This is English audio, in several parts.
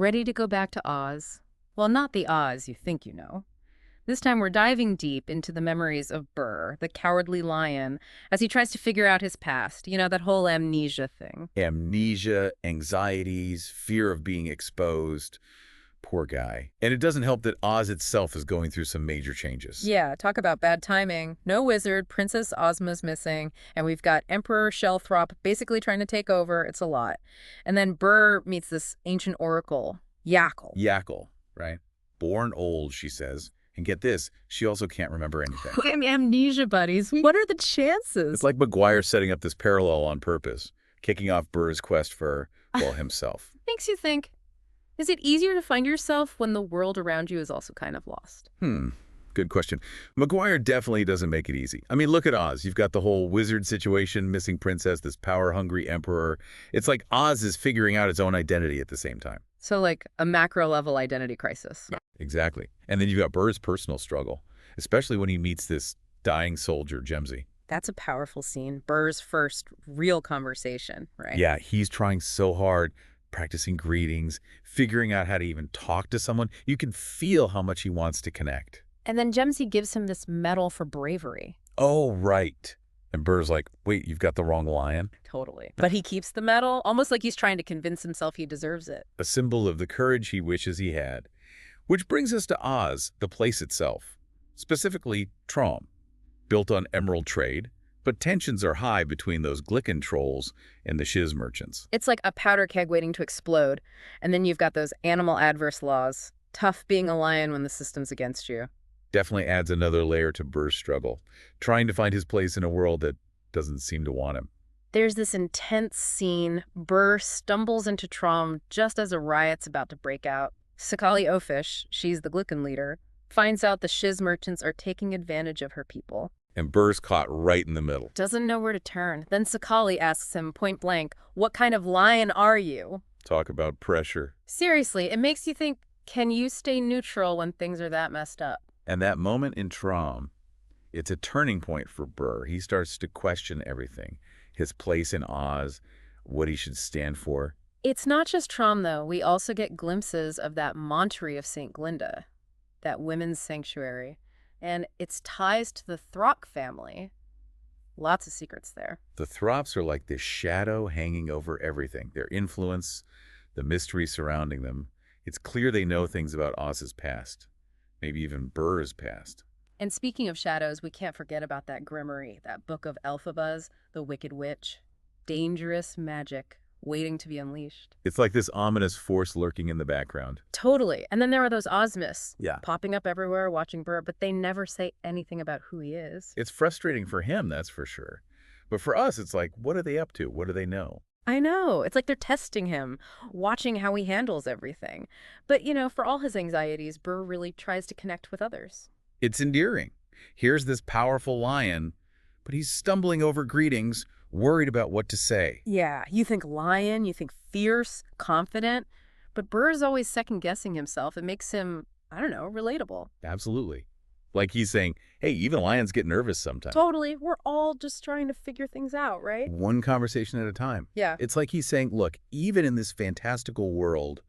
Ready to go back to Oz? Well, not the Oz you think you know. This time we're diving deep into the memories of Burr, the cowardly lion, as he tries to figure out his past. You know, that whole amnesia thing. Amnesia, anxieties, fear of being exposed. Poor guy. And it doesn't help that Oz itself is going through some major changes. Yeah, talk about bad timing. No wizard, Princess Ozma's missing, and we've got Emperor Shellthrop basically trying to take over. It's a lot. And then Burr meets this ancient oracle, Yackle. Yackle, right? Born old, she says. And get this, she also can't remember anything. Amnesia buddies. What are the chances? It's like Maguire setting up this parallel on purpose, kicking off Burr's quest for, well, himself. Makes you think, is it easier to find yourself when the world around you is also kind of lost? Good question. Maguire definitely doesn't make it easy. I mean, look at Oz. You've got the whole wizard situation, missing princess, this power-hungry emperor. It's like Oz is figuring out its own identity at the same time. So like a macro-level identity crisis. Exactly. And then you've got Burr's personal struggle, especially when he meets this dying soldier, Jemsy. That's a powerful scene. Burr's first real conversation, right? Yeah, he's trying so hard, practicing greetings, figuring out how to even talk to someone. You can feel how much he wants to connect. And then Jemsy gives him this medal for bravery. Oh, right. And Burr's like, wait, you've got the wrong lion? Totally. But he keeps the medal, almost like he's trying to convince himself he deserves it. A symbol of the courage he wishes he had. Which brings us to Oz, the place itself. Specifically, Trom. Built on emerald trade, but tensions are high between those Glicken trolls and the Shiz merchants. It's like a powder keg waiting to explode. And then you've got those animal adverse laws. Tough being a lion when the system's against you. Definitely adds another layer to Burr's struggle, trying to find his place in a world that doesn't seem to want him. There's this intense scene. Burr stumbles into Trom just as a riot's about to break out. Sakali Ofish, she's the Glicken leader, finds out the Shiz merchants are taking advantage of her people. And Burr's caught right in the middle. Doesn't know where to turn. Then Sakali asks him point blank, "What kind of lion are you?" Talk about pressure. Seriously, it makes you think, can you stay neutral when things are that messed up? And that moment in Trom, it's a turning point for Burr. He starts to question everything. His place in Oz, what he should stand for. It's not just Trom, though. We also get glimpses of that Monterey of St. Glinda, that women's sanctuary, and its ties to the Throck family. Lots of secrets there. The Throps are like this shadow hanging over everything. Their influence, the mystery surrounding them. It's clear they know things about Oz's past. Maybe even Burr's past. And speaking of shadows, we can't forget about that grimoire, that book of Elphabas, the Wicked Witch. Dangerous magic waiting to be unleashed. It's like this ominous force lurking in the background. Totally. And then there are those Ozmys. Yeah. Popping up everywhere, watching Burr, but they never say anything about who he is. It's frustrating for him, that's for sure. But for us, it's like, what are they up to? What do they know? I know. It's like they're testing him, watching how he handles everything. But, you know, for all his anxieties, Burr really tries to connect with others. It's endearing. Here's this powerful lion, but he's stumbling over greetings, worried about what to say. Yeah, you think lion, you think fierce, confident, but Burr's always second-guessing himself. It makes him, I don't know, relatable. Absolutely. Like he's saying, hey, even lions get nervous sometimes. Totally. We're all just trying to figure things out, right? One conversation at a time. Yeah. It's like he's saying, look, even in this fantastical world,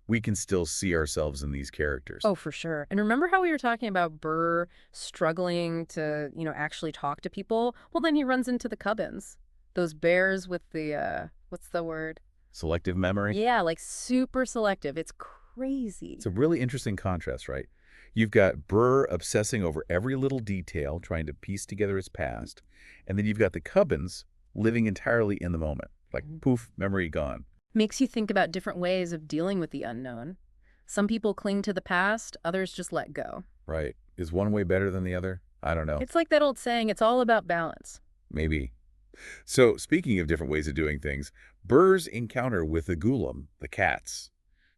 we can still see ourselves in these characters. Oh, for sure. And remember how we were talking about Burr struggling to, actually talk to people? Well, then he runs into the Cubbins. Those bears with the, what's the word? Selective memory? Yeah, like super selective. It's crazy. It's a really interesting contrast, right? You've got Burr obsessing over every little detail, trying to piece together his past. And then you've got the Cubbins living entirely in the moment. Like, poof, memory gone. Makes you think about different ways of dealing with the unknown. Some people cling to the past, others just let go. Right. Is one way better than the other? I don't know. It's like that old saying, it's all about balance. Maybe. So, speaking of different ways of doing things, Burr's encounter with the Ghoulam, the cats,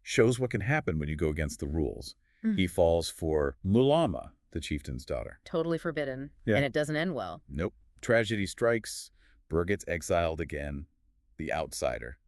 shows what can happen when you go against the rules. He falls for Mulama, the chieftain's daughter. Totally forbidden. Yeah. And it doesn't end well. Nope. Tragedy strikes. Burr gets exiled again. The outsider.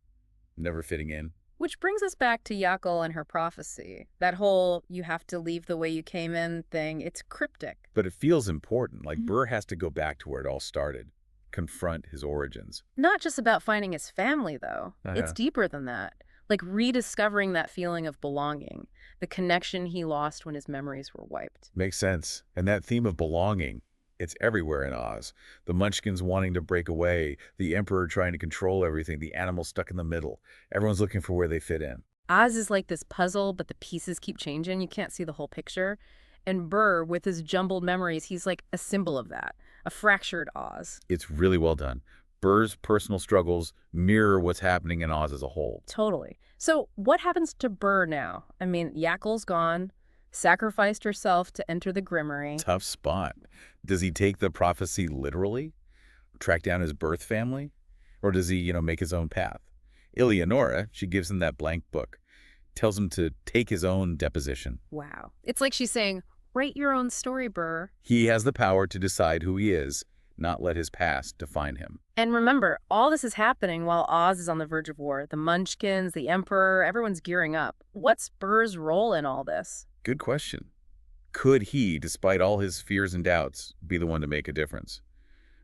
Never fitting in. Which brings us back to Yackle and her prophecy. That whole you have to leave the way you came in thing, it's cryptic. But it feels important. Like Burr has to go back to where it all started. Confront his origins. Not just about finding his family, though. It's deeper than that. like rediscovering that feeling of belonging, the connection he lost when his memories were wiped. Makes sense. And that theme of belonging, it's everywhere in Oz. The Munchkins wanting to break away, the Emperor trying to control everything, the animals stuck in the middle. Everyone's looking for where they fit in. Oz is like this puzzle, but the pieces keep changing. You can't see the whole picture. And Burr, with his jumbled memories, he's like a symbol of that, a fractured Oz. It's really well done. Burr's personal struggles mirror what's happening in Oz as a whole. Totally. So what happens to Burr now? I mean, Yakkel's gone, sacrificed herself to enter the Grimmery. Tough spot. Does he take the prophecy literally? Track down his birth family? Or does he, make his own path? Eleonora, she gives him that blank book, tells him to take his own deposition. Wow. It's like she's saying, write your own story, Burr. He has the power to decide who he is, not let his past define him. And remember, all this is happening while Oz is on the verge of war. The Munchkins, the Emperor, everyone's gearing up. What's Burr's role in all this? Good question. Could he, despite all his fears and doubts, be the one to make a difference?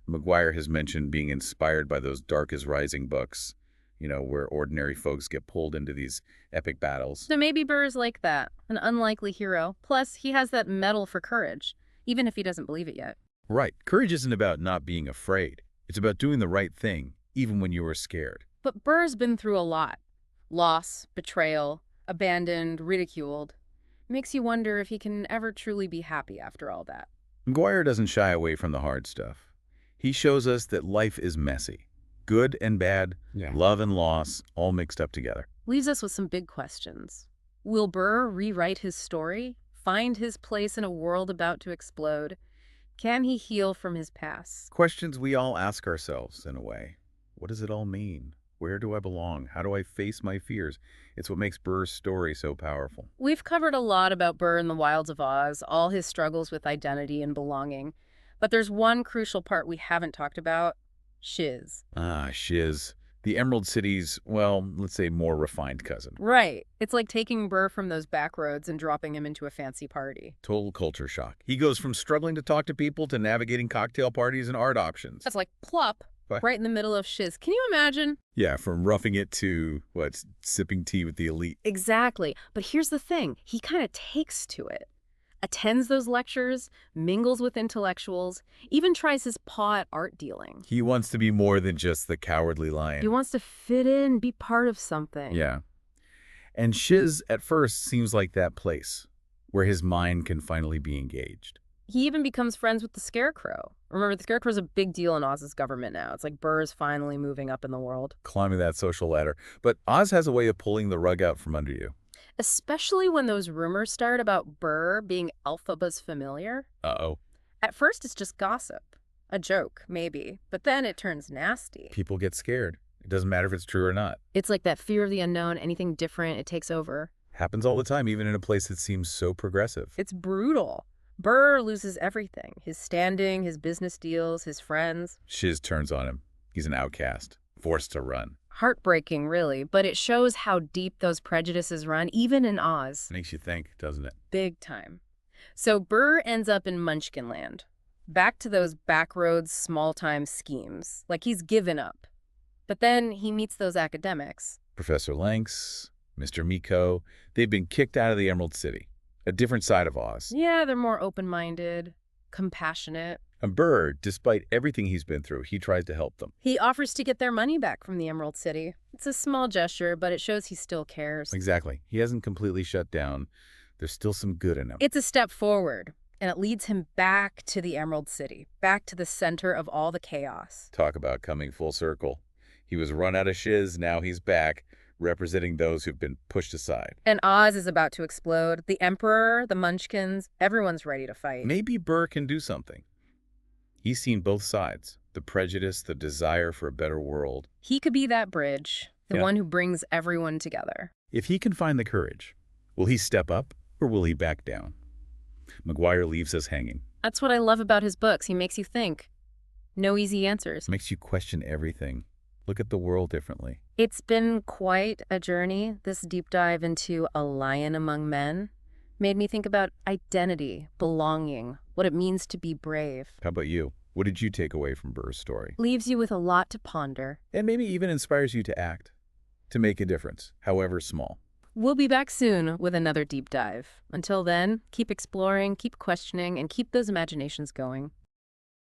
Maguire has mentioned being inspired by those Dark is Rising books, where ordinary folks get pulled into these epic battles. So maybe Burr's like that, an unlikely hero. Plus, he has that medal for courage, even if he doesn't believe it yet. Right. Courage isn't about not being afraid. It's about doing the right thing, even when you are scared. But Burr's been through a lot. Loss, betrayal, abandoned, ridiculed. Makes you wonder if he can ever truly be happy after all that. Maguire doesn't shy away from the hard stuff. He shows us that life is messy. Good and bad, love and loss, all mixed up together. Leaves us with some big questions. Will Burr rewrite his story? Find his place in a world about to explode? Can he heal from his past? Questions we all ask ourselves, in a way. What does it all mean? Where do I belong? How do I face my fears? It's what makes Burr's story so powerful. We've covered a lot about Burr in the wilds of Oz, all his struggles with identity and belonging. But there's one crucial part we haven't talked about: Shiz. Ah, Shiz. The Emerald City's, let's say more refined cousin. Right. It's like taking Burr from those back roads and dropping him into a fancy party. Total culture shock. He goes from struggling to talk to people to navigating cocktail parties and art auctions. That's like plop, right in the middle of Shiz. Can you imagine? Yeah, from roughing it to, sipping tea with the elite. Exactly. But here's the thing. He kind of takes to it. Attends those lectures, mingles with intellectuals, even tries his paw at art dealing. He wants to be more than just the cowardly lion. He wants to fit in, be part of something. Yeah. And Shiz, at first, seems like that place where his mind can finally be engaged. He even becomes friends with the Scarecrow. Remember, the Scarecrow's a big deal in Oz's government now. It's like Burr's finally moving up in the world. Climbing that social ladder. But Oz has a way of pulling the rug out from under you. Especially when those rumors start about Burr being Elphaba's familiar. Uh-oh. At first, it's just gossip. A joke, maybe. But then it turns nasty. People get scared. It doesn't matter if it's true or not. It's like that fear of the unknown. Anything different, it takes over. Happens all the time, even in a place that seems so progressive. It's brutal. Burr loses everything. His standing, his business deals, his friends. Shiz turns on him. He's an outcast, forced to run. Heartbreaking, really, but it shows how deep those prejudices run, even in Oz. Makes you think, doesn't it? Big time. So Burr ends up in Munchkinland. Back to those backroads, small-time schemes. Like he's given up. But then he meets those academics. Professor Lanks, Mr. Miko, they've been kicked out of the Emerald City. A different side of Oz. Yeah, they're more open-minded, compassionate. And Burr, despite everything he's been through, he tries to help them. He offers to get their money back from the Emerald City. It's a small gesture, but it shows he still cares. Exactly. He hasn't completely shut down. There's still some good in him. It's a step forward, and it leads him back to the Emerald City, back to the center of all the chaos. Talk about coming full circle. He was run out of Shiz, now he's back, representing those who've been pushed aside. And Oz is about to explode. The Emperor, the Munchkins, everyone's ready to fight. Maybe Burr can do something. He's seen both sides, the prejudice, the desire for a better world. He could be that bridge, the one who brings everyone together. If he can find the courage, will he step up or will he back down? Maguire leaves us hanging. That's what I love about his books. He makes you think. No easy answers. Makes you question everything. Look at the world differently. It's been quite a journey, this deep dive into A Lion Among Men. Made me think about identity, belonging, what it means to be brave. How about you? What did you take away from Burr's story? Leaves you with a lot to ponder. And maybe even inspires you to act, to make a difference, however small. We'll be back soon with another deep dive. Until then, keep exploring, keep questioning, and keep those imaginations going.